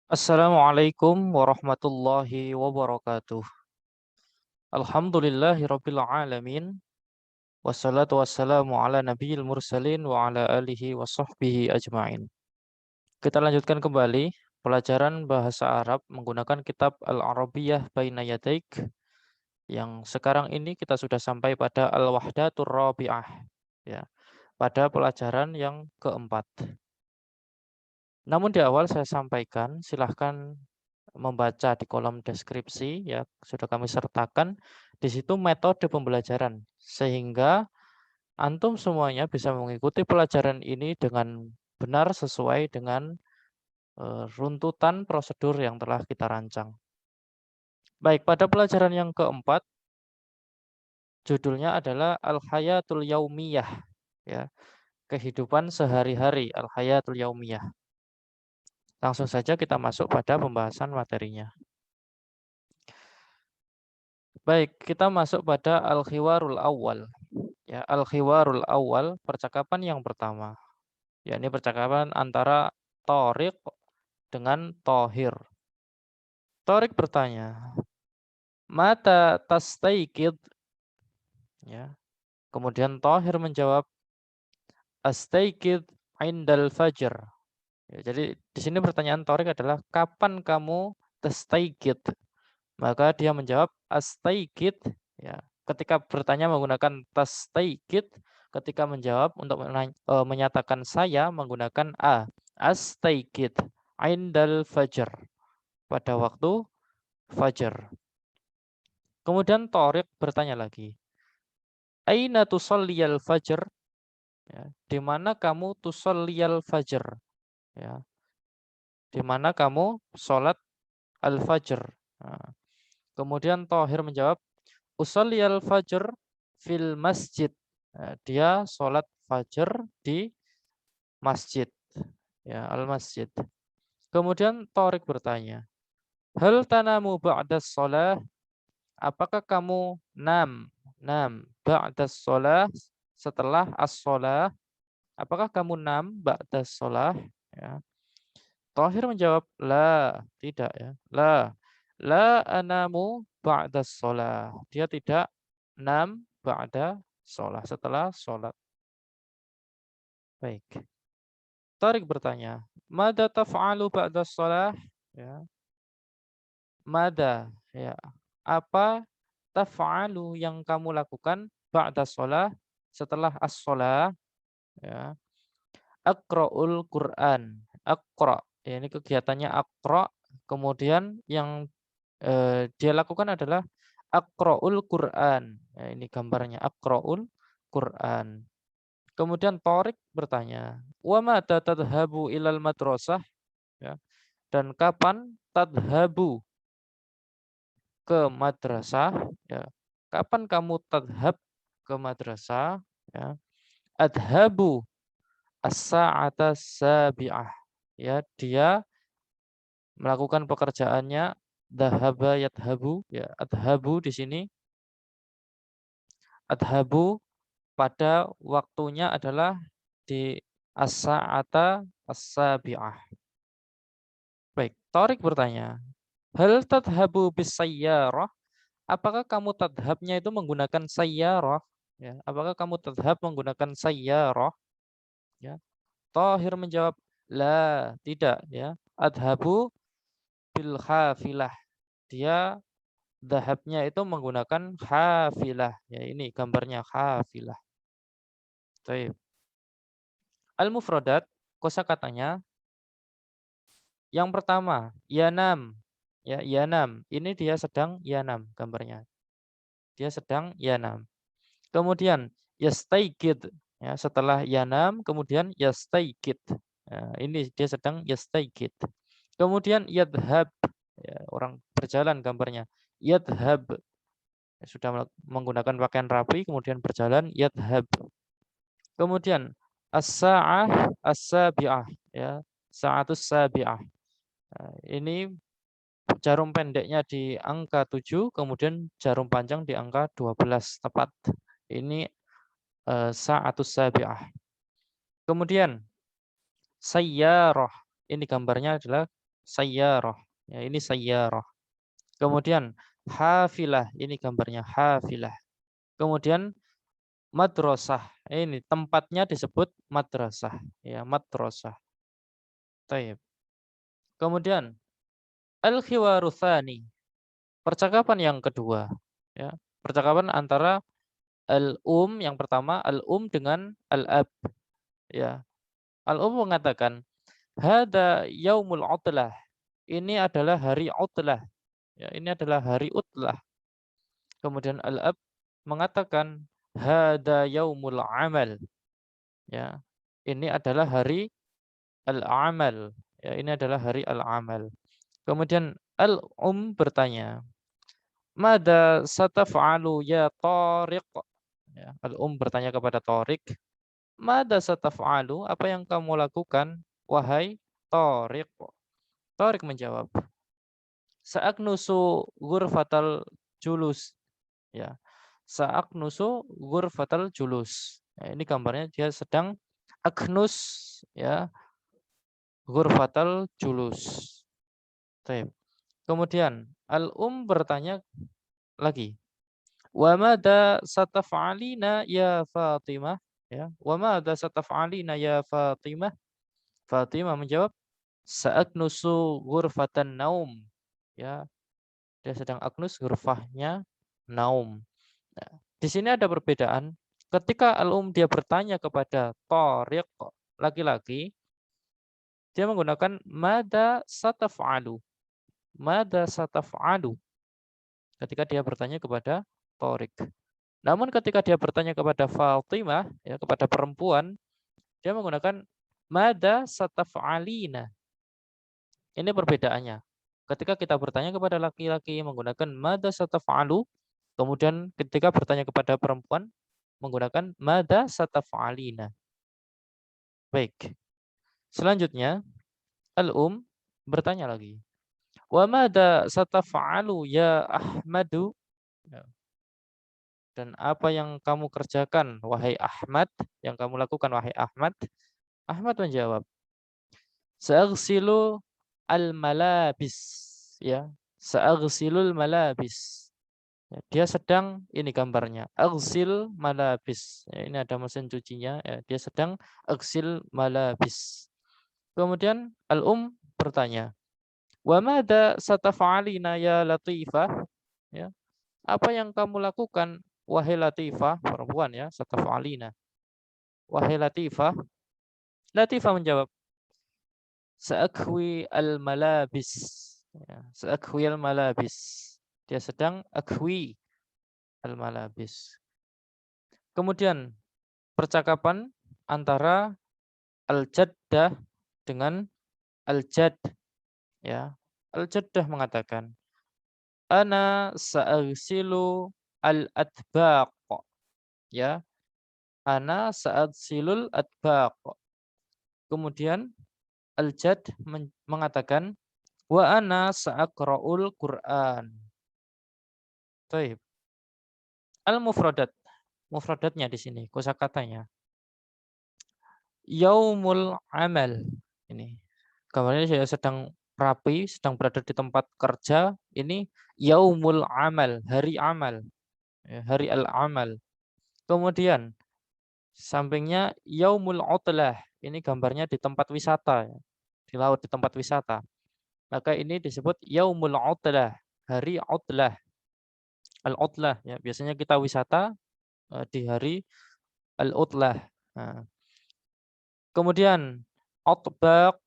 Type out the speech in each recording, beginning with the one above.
Assalamualaikum warahmatullahi wabarakatuh. Alhamdulillahirabbil alamin. Wassalatu wassalamu ala nabiyil mursalin wa ala alihi wa sahbihi ajmain. Kita lanjutkan kembali pelajaran bahasa Arab menggunakan kitab Al-Arabiyyah Baina Yadaik yang sekarang ini kita sudah sampai pada Al-Wahdatur Rabi'ah ya, pada pelajaran yang keempat. Namun di awal saya sampaikan silahkan membaca di kolom deskripsi ya, sudah kami sertakan di situ metode pembelajaran sehingga antum semuanya bisa mengikuti pelajaran ini dengan benar sesuai dengan runtutan prosedur yang telah kita rancang. Baik, pada pelajaran yang keempat judulnya adalah Al-Hayatul Yaumiyah ya, kehidupan sehari-hari Al-Hayatul Yaumiyah. Langsung saja kita masuk pada pembahasan materinya. Baik, kita masuk pada al-khiwarul awal. Ya, al-khiwarul awal, percakapan yang pertama. Ya, ini percakapan antara Thoriq dengan Thohir. Thoriq bertanya, "Mata tastaikid?" Ya. Kemudian Thohir menjawab, "Astaikid indal fajr." Ya, jadi di sini pertanyaan Thoriq adalah kapan kamu tastaikid? Maka dia menjawab astaikid ya. Ketika bertanya menggunakan tastaikid, ketika menjawab untuk menyatakan saya menggunakan a. Astaikid indal fajr, pada waktu fajar. Kemudian Thoriq bertanya lagi, aina tusalliyal fajr? Ya, di mana kamu tusalliyal fajr? Ya, di mana kamu sholat al-fajr? Nah, kemudian Thohir menjawab, Usalliyal fajr fil masjid. Nah, dia sholat fajar di masjid. Ya, al-masjid. Kemudian Thoriq bertanya, hal tanamu ba'da sholah? Apakah kamu nam ba'da sholah, setelah as-sholah? Apakah kamu nam ba'da sholah? Ya. Thahir menjawab, la, tidak ya. La anamu ba'da sholah. Dia tidak nam ba'da sholah, setelah sholat. Baik. Tarik bertanya, mada taf'alu ba'da sholah? Ya. Mada, ya. Apa taf'alu yang kamu lakukan ba'da sholah, setelah as-sholah? Ya. Aqra'ul Qur'an. Aqra'. Ya, ini kegiatannya aqra'. Kemudian yang dia lakukan adalah aqra'ul Qur'an. Ya, ini gambarnya aqra'ul Qur'an. Kemudian Thoriq bertanya, "Wa mata tadhhabu ilal madrasah?" Ya. Dan kapan tadhabu ke madrasah? Ya. Kapan kamu tadhhab ke madrasah? Ya. Adhabu as-sa'ata sabi'ah. Ya, dia melakukan pekerjaannya dhahaba yadhabu ya, adhabu di sini adhabu pada waktunya adalah di as-sa'ata as-sabi'ah. Baik, Thoriq bertanya, hal tadhabu bisayyarah? Apakah kamu tadhabnya itu menggunakan sayyarah? Ya, apakah kamu tadhab menggunakan sayyarah? Ya. Thahir menjawab, la, tidak ya. Adhabu bil hafilah. Dia dhahabnya itu menggunakan hafilah. Ya, ini gambarnya hafilah. Baik. Al-mufradat, kosakatanya yang pertama, yanam. Ya, yanam. Ini dia sedang yanam gambarnya. Dia sedang yanam. Kemudian yastaikid. Ya, setelah yanam kemudian yastaikid. Ya, ini dia sedang yastaikid. Kemudian yadhab. Ya, orang berjalan gambarnya. Yadhab. Ya, sudah menggunakan pakaian rapi kemudian berjalan yadhab. Kemudian as-sa'ah as-sabi'ah ya, sa'atus sabi'ah. Nah, ini jarum pendeknya di angka 7, kemudian jarum panjang di angka 12 tepat. Ini sa'atus sabi'ah. Kemudian sayyarah. Ini gambarnya adalah sayyarah. Ya, ini sayyarah. Kemudian hafilah, ini gambarnya hafilah. Kemudian madrasah, ini tempatnya disebut madrasah, ya madrasah. Taib. Kemudian al-khiwaru tsani, percakapan yang kedua, ya. Percakapan antara yang pertama dengan al-ab, ya. Al mengatakan, hada yaumul utlah. Ini adalah hari utlah. Ya, ini adalah hari utlah. Kemudian al-ab mengatakan, hada yaumul amal. Ya. Ini adalah hari al-amal. Ya, ini adalah hari al-amal. Kemudian bertanya, mada sataf'alu ya Tariq? Ya, bertanya kepada Tariq, mada sataf'alu? Apa yang kamu lakukan, wahai Tariq? Tariq menjawab, Sa'aknusu ghurfatal julus. Ya. Sa'aknusu ghurfatal julus. Ya, ini gambarnya dia sedang aknus, ya, ghurfatal julus. Baik. Kemudian bertanya lagi, wa madza sataf'alina ya Fatimah? Ya, wa madza sataf'alina ya Fatimah? Fatimah menjawab, sa'aknusu ghurfatan naum. Ya, dia sedang aknus ghurfahnya naum. Nah, di sini ada perbedaan. Ketika dia bertanya kepada Tariq laki-laki, dia menggunakan mada sataf'alu. Mada sataf'alu ketika dia bertanya kepada Tariq. Namun ketika dia bertanya kepada Fatimah, ya, kepada perempuan, dia menggunakan mada sataf'alina. Ini perbedaannya. Ketika kita bertanya kepada laki-laki menggunakan mada sataf'alu, kemudian ketika bertanya kepada perempuan menggunakan mada sataf'alina. Baik. Selanjutnya, bertanya lagi. Wa mada sataf'alu ya Ahmadu? Ya. Dan apa yang kamu kerjakan, wahai Ahmad? Yang kamu lakukan, wahai Ahmad? Ahmad menjawab, Sa'agsilu al-malabis. Ya, Sa'agsilul malabis. Ya, dia sedang, ini gambarnya, agsil malabis. Ya, ini ada mesin cucinya. Ya, dia sedang agsil malabis. Kemudian bertanya, wa mada sataf'alina ya Latifah? Ya, apa yang kamu lakukan, wahai Latifah? Perempuan, ya, sataf'alina. Wahai Latifah. Latifah menjawab, Sa'akwi al-malabis. Ya, Sa'akwi al-malabis. Dia sedang akwi al-malabis. Kemudian percakapan antara al-jaddah dengan al-jad. Ya. Al-jaddah mengatakan, ana sa'agsilu al-adbaq. Ya. Ana sa'agsilul adbaq. Kemudian al-jad mengatakan, wa ana sa'akra'ul Qur'an. Baik. Al-mufradat. Mufradatnya di sini, kosakatanya. Yaumul amal. Ini. Gambarnya saya sedang rapi, sedang berada di tempat kerja. Ini yaumul amal, hari amal. Ya, hari al-amal. Kemudian sampingnya yaumul utlah. Ini gambarnya di tempat wisata, ya. Di laut, di tempat wisata. Maka ini disebut yaumul utlah, hari utlah. Al-utlah, ya. Biasanya kita wisata di hari al-utlah. Nah, kemudian otbaq.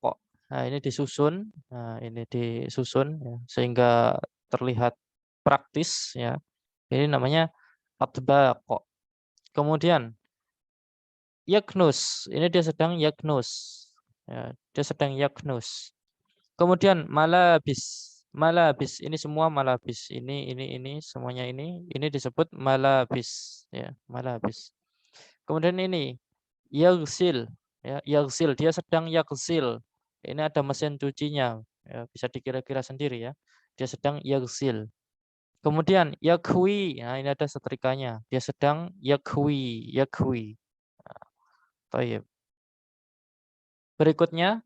Nah, ini disusun. Nah, ini disusun, ya, sehingga terlihat praktis, ya. Ini namanya otbaq. Kemudian yaknus. Ini dia sedang yaknus. Ya, dia sedang yaknus. Kemudian malabis. Malabis ini semua malabis. Ini semuanya ini disebut malabis, ya, malabis. Kemudian ini yaghsil, ya, yaghsil, dia sedang yaghsil. Ini ada mesin cucinya, ya, bisa dikira-kira sendiri, ya. Dia sedang yaghsil. Kemudian yakhwi, nah ini ada setrikanya. Dia sedang yakhwi, yakhwi. Nah, berikutnya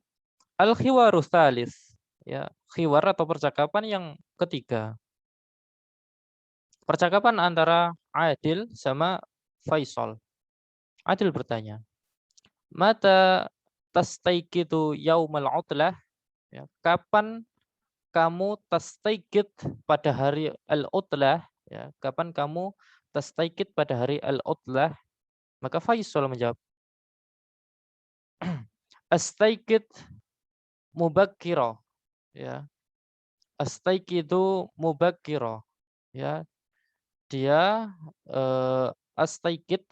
al-khiwaru tsalits. ya khiwar atau percakapan yang ketiga. Percakapan antara Adil sama Faisal. Adil bertanya, "Mata tastaiqitu yaumal utlah?" Ya, kapan kamu tastaikid pada hari al-utlah? Ya, kapan kamu tastaikid pada hari al-utlah? Maka Faisal menjawab, astaikid mubakkiro. Ya, astaikidu mubakkiro. Ya, dia astaikid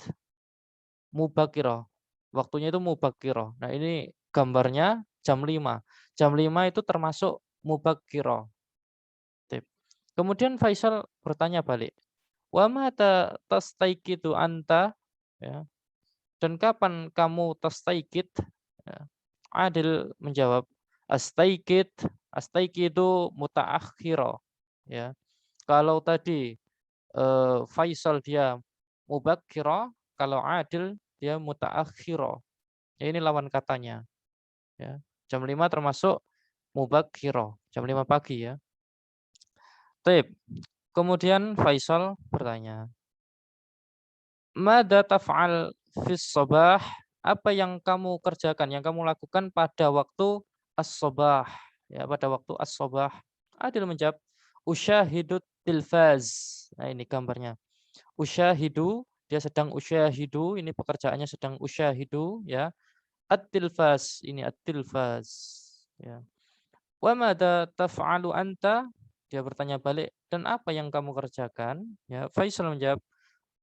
mubakiro. Waktunya itu mubakiro. Nah, ini gambarnya jam 5. Jam 5 itu termasuk mubakiro. Tip. Kemudian Faisal bertanya balik, "Wa mata tastaiqitu anta?" Ya. Dan kapan kamu tastaikid? Ya. Adil menjawab, astaikid, astaikidu mutaakhiro. Ya. Kalau tadi Faisal dia mubakkiro, kalau Adil dia mutaakhiro. Ya, ini lawan katanya. Ya. Jam 5 termasuk mubakkiro, jam 5 pagi ya. Tip. Kemudian Faisal bertanya, "Mada taf'al fis sabah?" Apa yang kamu kerjakan, yang kamu lakukan pada waktu as-sabah? Ya, pada waktu as-sabah. Adil menjawab, "Usyahidu tilfaz." Nah, ini gambarnya. Usyahidu, dia sedang usyahidu, ini pekerjaannya sedang usyahidu ya. At-tilfaz, ini at-tilfaz ya. "Wa mada taf'alu anta?" Dia bertanya balik, "Dan apa yang kamu kerjakan?" Ya, Faisal menjawab,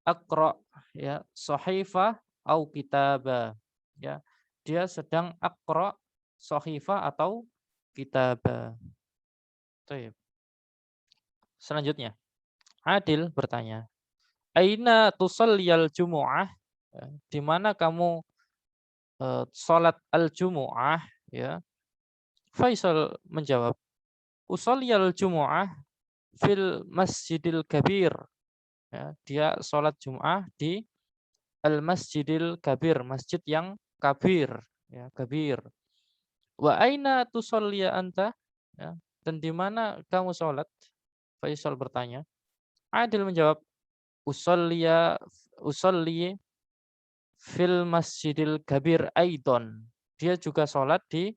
"Aqra," ya, sahifah au kitaba. Ya, dia sedang aqra sahifah atau kitaba. Baik. Selanjutnya, Adil bertanya, "Aina tusalliyal jumu'ah?" Ya, di mana kamu salat al-jumu'ah ya? Faisal menjawab, "Usalliyal jumu'ah fil masjidil kabir." Ya, dia sholat Jum'ah di Al-Masjidil Kabir, masjid yang kabir, ya, kabir. Wa aina tusolliya anta? Ya, dan di mana kamu sholat? Faisal bertanya. Adil menjawab, usolliya usolli fil Masjidil Kabir aidon. Dia juga sholat di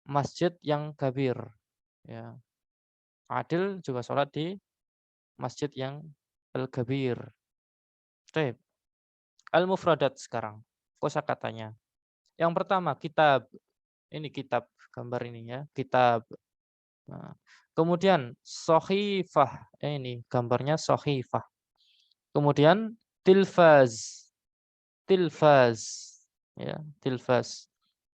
masjid yang kabir. Ya. Adil juga sholat di masjid yang Al-Kabir. Baik. Al-mufradat sekarang. Kosakatanya. Yang pertama kitab. Ini kitab, gambar ini ya, kitab. Nah, kemudian sohifah, ini gambarnya sohifah. Kemudian tilfaz, tilfaz, ya, tilfaz.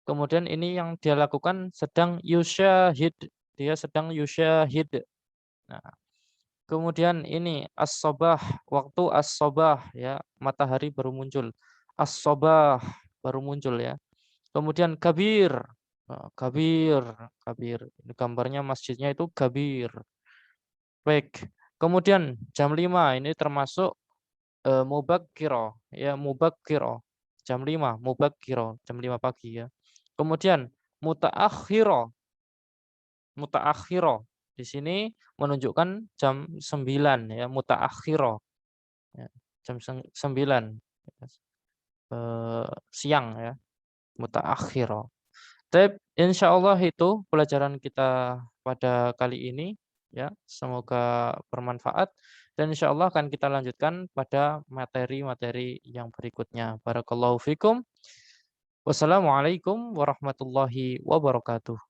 Kemudian ini yang dia lakukan sedang yusyahid, dia sedang yusyahid. Nah, kemudian ini as-sabah, waktu as-sabah ya, matahari baru muncul. As-sabah baru muncul ya. Kemudian kabir. Kabir, kabir. Ini gambarnya masjidnya itu kabir. Baik. Kemudian jam 5 ini termasuk mubakkiro ya, mubakkiro. Jam 5 mubakkiro, jam 5 pagi ya. Kemudian mutaakhiro, mutaakhiro. Di sini menunjukkan jam 9 ya, mutaakhiro. Ya, jam 9 siang ya, mutaakhiro. Tapi insya Allah itu pelajaran kita pada kali ini ya. Semoga bermanfaat dan insya Allah akan kita lanjutkan pada materi-materi yang berikutnya. Barakallahu fikum. Wassalamualaikum warahmatullahi wabarakatuh.